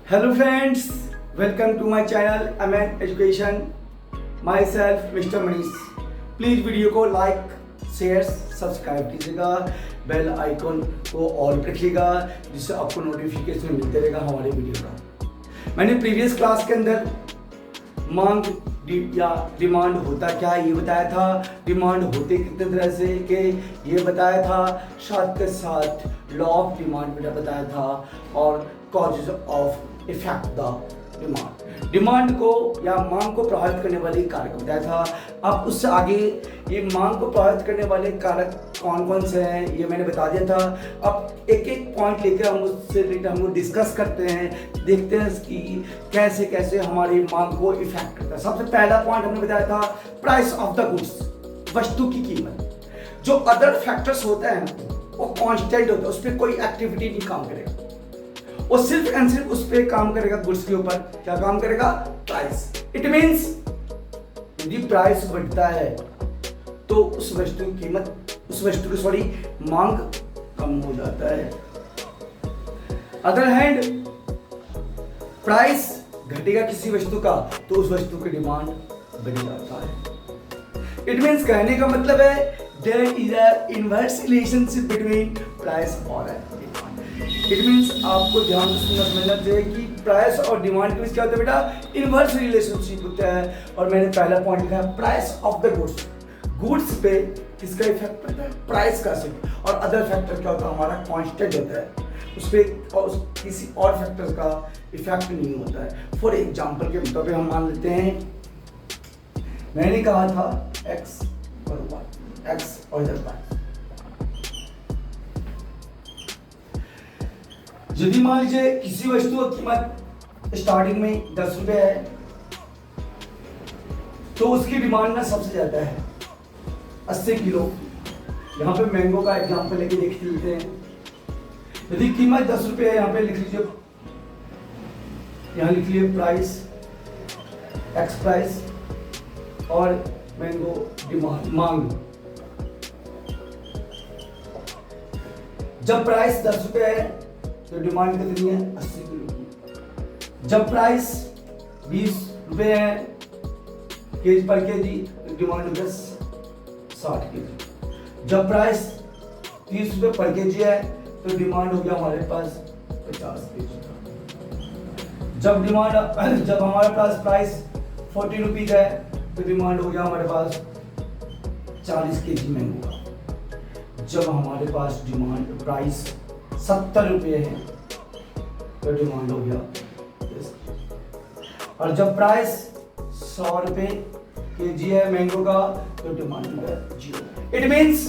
Hello friends, welcome to my channel MN Education. Myself Mr. Manish. Please video को like, share, subscribe कीजिएगा, bell icon को all पे रखिएगा जिससे आपको नोटिफिकेशन मिलते रहेगा हमारे वीडियो का। मैंने प्रीवियस क्लास के अंदर मांग या डिमांड होता क्या ये बताया था, डिमांड होते कितने तरह से के ये बताया था, साथ के साथ लॉ ऑफ डिमांड बताया था और causes of effect the demand को या मांग को प्रभावित करने वाले कारक बताया था। अब उससे आगे ये मांग को प्रभावित करने वाले कारक कौन कौन से हैं ये मैंने बता दिया था। अब एक एक पॉइंट लेकर हम उससे रिलेटेड हम लोग डिस्कस करते हैं, देखते हैं कि कैसे कैसे हमारी मांग को इफेक्ट करता है। सबसे पहला पॉइंट हमने बताया था प्राइस ऑफ द गुड्स, वस्तु की कीमत। जो अदर फैक्टर्स होते हैं वो कॉन्स्टेंट होता है, उस पर कोई एक्टिविटी नहीं काम करेगा, वो सिर्फ एंड सिर्फ उस पर काम करेगा, गुड्स के ऊपर क्या काम करेगा, प्राइस। इट मींस यदि प्राइस बढ़ता है तो उस वस्तु की कीमत, उस वस्तु की मांग कम हो जाता है। अदर हैंड प्राइस घटेगा किसी वस्तु का तो उस वस्तु की डिमांड बढ़ जाता है। इट मींस कहने का मतलब है there is a inverse relationship between price और डिमांड। इट मींस आपको ध्यान से समझना चाहिए कि प्राइस और डिमांड के बीच क्या होता है बेटा, इनवर्स रिलेशनशिप होता है। और मैंने पहला पॉइंट लिखा है price of the goods, goods पे किसका इफेक्ट पड़ता है, प्राइस का सिर्फ, और अदर फैक्टर क्या होता है हमारा कांस्टेंट होता है, उस पर और किसी और फैक्टर का इफेक्ट नहीं होता है। फॉर एग्जाम्पल के तौर पे हम मान लेते हैं, मैंने कहा था एक्स और वाई, एक्स और इधर वाई। यदि मान लीजिए किसी वस्तु की कीमत स्टार्टिंग में 10 रुपये है तो उसकी डिमांड ना सबसे ज्यादा है 80 किलो। यहाँ पे मैंगो का एग्जांपल लेके देख लेते हैं। यदि कीमत 10 रुपये है, यहाँ पे लिख लीजिए, यहाँ लिख लीजिए प्राइस, एक्स प्राइस और मैंगो डिमांड, मांग। जब प्राइस 10 रुपये है तो डिमांड कितनी है, 80 किलो। जब प्राइस 20 रुपये है केजी पर केजी तो डिमांड हो गया 60 केजी। जब प्राइस 30 रुपये पर केजी है तो डिमांड हो गया हमारे पास 50 केजी। जब हमारे पास प्राइस 40 रुपीज है तो डिमांड हो गया हमारे पास 40 केजी मैंगो का। जब हमारे पास डिमांड प्राइस 70 रुपये है तो डिमांड हो गया, और जब प्राइस 100 रुपये केजी है मैंगो का तो डिमांड हो गया 0। इट मींस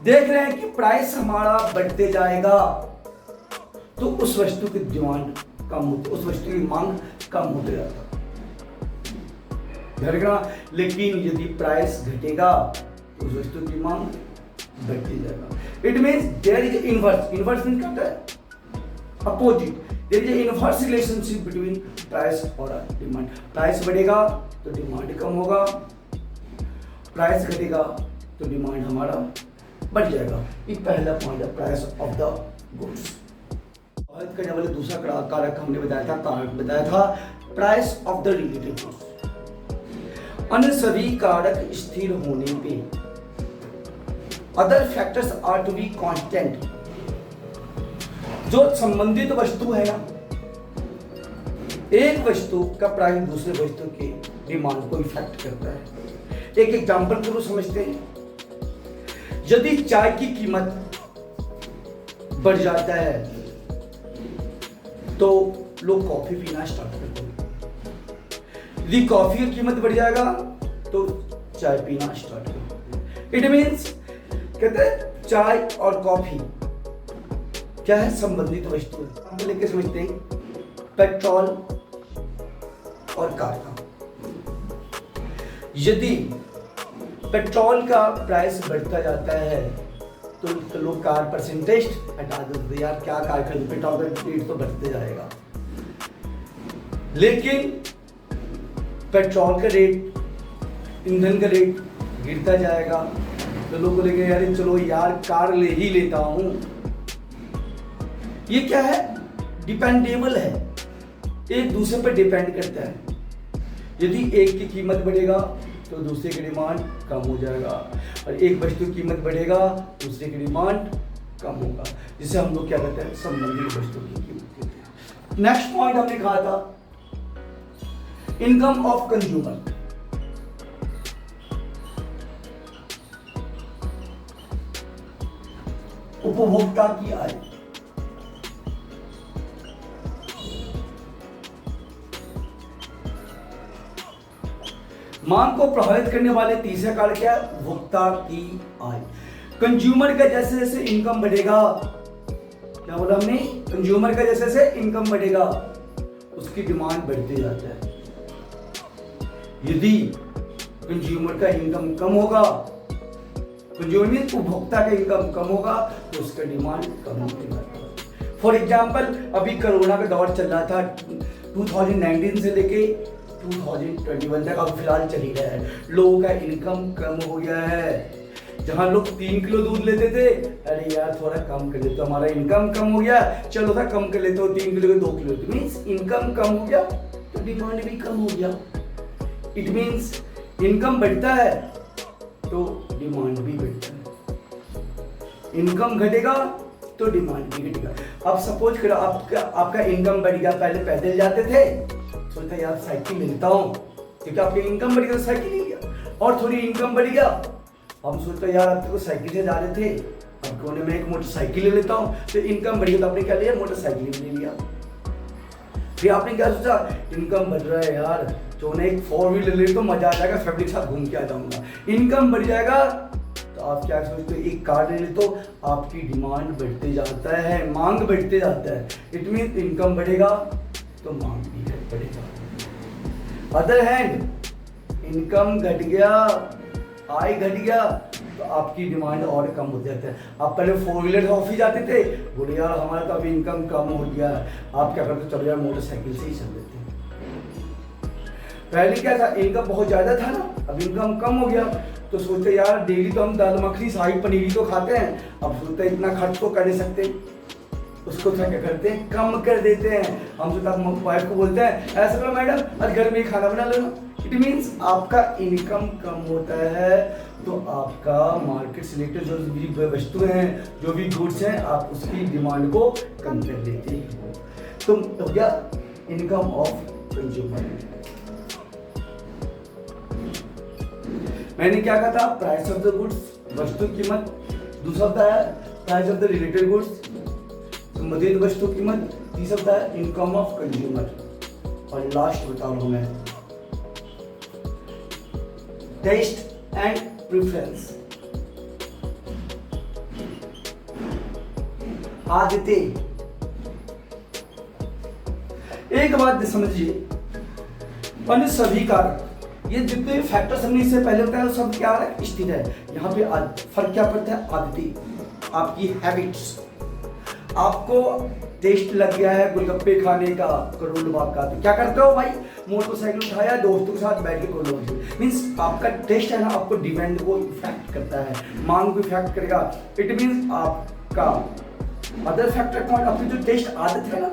देख रहे हैं कि प्राइस हमारा बढ़ते जाएगा तो उस वस्तु की डिमांड कम होती, उस वस्तु की मांग कम होते जाता है। लेकिन यदि प्राइस घटेगा तो उस वस्तु की मांग बढ़ती जाएगा। It means there is inverse, inverse means क्या होता है, opposite. There is inverse relationship between price और डिमांड। प्राइस बढ़ेगा तो डिमांड कम होगा, प्राइस घटेगा तो डिमांड हमारा बढ़ जाएगा। ये पहला पॉइंट है प्राइस ऑफ द गुड्स। बात करने वाले दूसरा कारक हमने बताया था price of the related goods. अन्य सभी कारक स्थिर होने पे other factors are to be constant. जो संबंधित वस्तु है ना, एक वस्तु का प्राइस दूसरे वस्तु के डिमांड को इफेक्ट करता है। एक एग्जांपल को समझते हैं। यदि चाय की कीमत बढ़ जाता है तो लोग कॉफी पीना स्टार्ट करते हैं। यदि कॉफी की कीमत बढ़ जाएगा तो चाय पीना स्टार्ट करते हैं। इट मींस कहते हैं चाय और कॉफी क्या है, संबंधित वस्तु। हम लेके समझते हैं पेट्रोल और कार का। यदि पेट्रोल का प्राइस बढ़ता जाता है तो लोग कार परसेंटेज हटा देते, यार क्या कार खरीद, पेट्रोल का रेट तो बढ़ते जाएगा। लेकिन पेट्रोल का रेट, ईंधन का रेट गिरता जाएगा तो लोग बोलेंगे यार चलो यार कार ले ही लेता हूं। ये क्या है, डिपेंडेबल है। एक दूसरे पर डिपेंड करता है। यदि एक की कीमत बढ़ेगा तो दूसरे की डिमांड कम हो जाएगा, और एक वस्तु की कीमत बढ़ेगा दूसरे की डिमांड कम होगा, जिसे हम लोग क्या कहते हैं, संबंधित वस्तु की कीमत कहते हैं। नेक्स्ट पॉइंट हमने कहा था इनकम ऑफ कंज्यूमर। उपभोक्ता की आय। मांग को प्रभावित करने वाले तीसरा कारक क्या है, उपभोक्ता की आय। कंज्यूमर का जैसे जैसे इनकम बढ़ेगा, क्या बोला हमने, कंज्यूमर का जैसे जैसे इनकम बढ़ेगा उसकी डिमांड बढ़ते जाता है। यदि कंज्यूमर का इनकम कम होगा, कंज्यूमर में उपभोक्ता का इनकम कम होगा तो उसका डिमांड कम होते जाता है। फॉर एग्जाम्पल अभी कोरोना का दौर चल रहा था 2019 से लेके 2021 तक, अब फिलहाल चल ही रहा है। लोगों का इनकम कम हो गया है। जहां लोग 3 किलो दूध लेते थे, अरे यार थोड़ा कम कर लेते, हमारा इनकम कम हो गया, चलो था कम कर लेते हो, 3 किलो के 2 किलो। इट मीन्स इनकम कम हो गया तो डिमांड भी कम हो गया। इट मीन्स इनकम बढ़ता है तो डिमांड भी बढ़ता है। इनकम घटेगा तो डिमांड भी घटेगा। अब सपोज करो आपका इनकम बढ़ गया, पहले पैदल जाते थे, सोचा यार साइकिल लेता हूँ, क्योंकि आपकी इनकम बढ़ गया तो साइकिल ले लिया। और थोड़ी इनकम बढ़ गया, हम सोचते यार अब तो साइकिल से जा रहे थे, अब कोने में एक मोटरसाइकिल ले लेता हूँ, तो इनकम बढ़ी तो आपने क्या लिया, मोटरसाइकिल ले लिया। फिर आपने क्या सोचा, इनकम बढ़ रहा है यार, तो एक 4 व्हीलर ले तो मजा आ जाएगा, फैमिली के साथ घूम के आ जाऊंगा। इनकम बढ़ जाएगा तो आप क्या सोचते हो, एक कार ले तो आपकी डिमांड बढ़ते जाता है, मांग बढ़ते जाता है। इट मीन इनकम बढ़ेगा तो मांग भी बढ़ेगा। अदर हैंड इनकम घट गया, आय घट गया तो आपकी डिमांड और कम हो जाता है। आप पहले 4 व्हीलर से ऑफिस जाते थे, बोले यार हमारा तो अभी इनकम कम हो गया, आप क्या करते, चलो यार मोटरसाइकिल से ही चल देते हैं। पहले क्या था, इनकम बहुत ज्यादा था ना, अब इनकम कम हो गया तो सोचते यार डेली तो हम दाल मखनी शाही पनीर तो खाते हैं, अब सोचते इतना खर्च तो कर नहीं सकते, उसको क्या करते हैं, कम कर देते हैं। हम सोचते वाइफ को बोलते हैं ऐसा करो मैडम आज घर में ही खाना बना लो। इट मीन्स आपका इनकम कम होता है तो आपका मार्केट से रिलेटेड जो भी वस्तुएं हैं, जो भी गुड्स हैं, आप उसकी डिमांड को कम कर देते हैं। तो हो गया इनकम ऑफ कंज्यूमर। मैंने क्या कहा था, प्राइस ऑफ द गुड्स, वस्तु कीमत। दूसरा होता है price of the related goods, संबंधित वस्तु कीमत। तीसरा होता है इनकम ऑफ कंज्यूमर। और लास्ट बता रहा हूं मैं, टेस्ट एंड प्रेफरेंस, आदतें। एक बात समझिए, अन्य सभी कारक, ये जितने फैक्टर्स हमने इससे पहले बताया सब क्या है, स्थिर है। यहाँ पे फर्क क्या पड़ता है, आदतें, आपकी हैबिट्स। आपको टेस्ट लग गया है गोलगप्पे खाने का, करोल बाग का, तो क्या करते हो भाई, मोटरसाइकिल उठाया, दोस्तों के साथ बैठ के गोलगप्पे। मीन्स आपका टेस्ट है ना, आपको डिमांड को इफेक्ट करता है, मांग को इफेक्ट करेगा। इट मीन्स आपका अदर फैक्टर कौन, आपकी जो टेस्ट आदत है ना,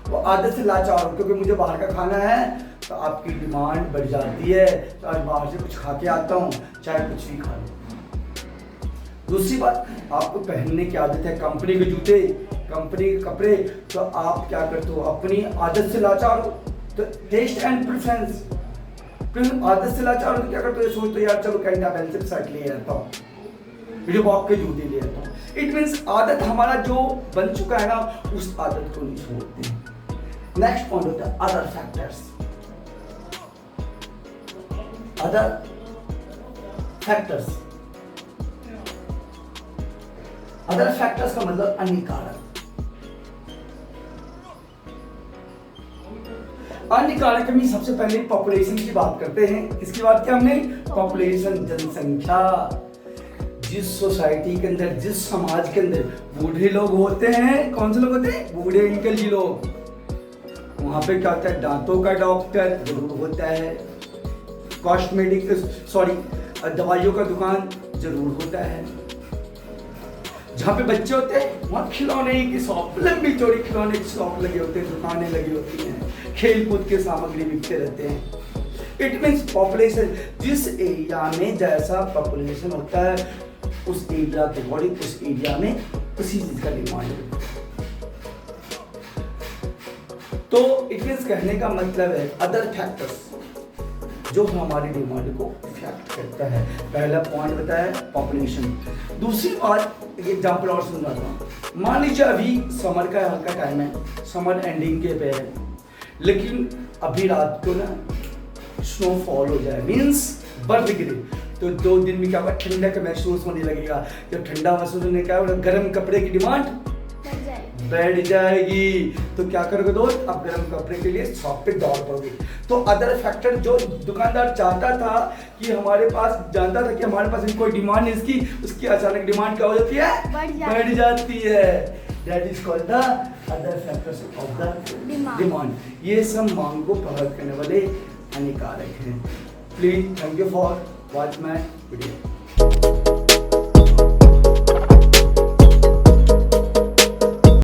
वो आदत से लाचार हो, क्योंकि मुझे बाहर का खाना है तो आपकी डिमांड बढ़ जाती है, तो आज बाहर से कुछ खा के आता हूँ, चाहे कुछ भी खा लो। दूसरी बात, आपको पहनने की आदत है, कंपनी के जूते, कंपनी के कपड़े, तो आप क्या करते हो, अपनी आदत से लाचार हो। तो टेस्ट एंड प्रेफरेंस, आदत से लाचार हो तो क्या करते हो, सोचते यार चलो कैंटा पेंसिल शर्ट ले आता हूँ, रिबॉक के जूते ले आता हूँ। इट मीन्स आदत हमारा जो बन चुका है ना, उस आदत को नहीं छोड़ते। नेक्स्ट पॉइंट होता है other factors. Other factors, other factors का मतलब अन्य कारक। अन्य कारक में सबसे पहले पॉपुलेशन की बात करते हैं। किसकी बात की हमने, पॉपुलेशन, जनसंख्या। जिस सोसाइटी के अंदर, जिस समाज के अंदर बूढ़े लोग होते हैं, कौन से लोग होते हैं, बूढ़े अंकल जी लोग, वहां पे क्या होता है, दांतों का डॉक्टर जरूर होता है, कॉस्मेटिक दवाइयों का दुकान जरूर होता है। जहाँ पे बच्चे होते हैं वहाँ खिलौने की शॉप, लंबी चौड़ी खिलौने की शॉप लगे होते हैं, दुकानें लगी होती हैं, खेल कूद के सामग्री बिकते रहते हैं। इट मीन्स पॉपुलेशन, जिस एरिया में जैसा पॉपुलेशन होता है उस एरिया के अकॉर्डिंग उस एरिया में उसी चीज का डिमांड है। तो इट मीन्स कहने का मतलब है अदर फैक्टर्स जो हमारी डिमांड को इफेक्ट करता है। पहला पॉइंट बताया पॉपुलेशन। दूसरी बात एग्जाम्पल और समझाता हूँ। मान लीजिए अभी समर का हल्का टाइम है, समर एंडिंग के पे है, लेकिन अभी रात को ना स्नोफॉल हो जाए, मीन्स बर्फ गिरे, तो 2 दिन में क्या होगा, ठंडक महसूस होने लगेगा। जब ठंडा महसूस होने क्या होगा, गर्म कपड़े की डिमांड बढ़ जाएगी। तो क्या करोगे दोस्त, अब गर्म कपड़े के लिए शॉप पे दौड़ पड़ोगे। तो अदर फैक्टर जो दुकानदार चाहता था कि हमारे पास, जानता था कि हमारे पास कोई डिमांड नहीं इसकी, उसकी अचानक डिमांड क्या हो जाती है, बढ़ जाती है। That is called the other factors of the demand. ये सब मांग को प्रभावित करने वाले हानिकारक हैं। Please thank you for watch my video.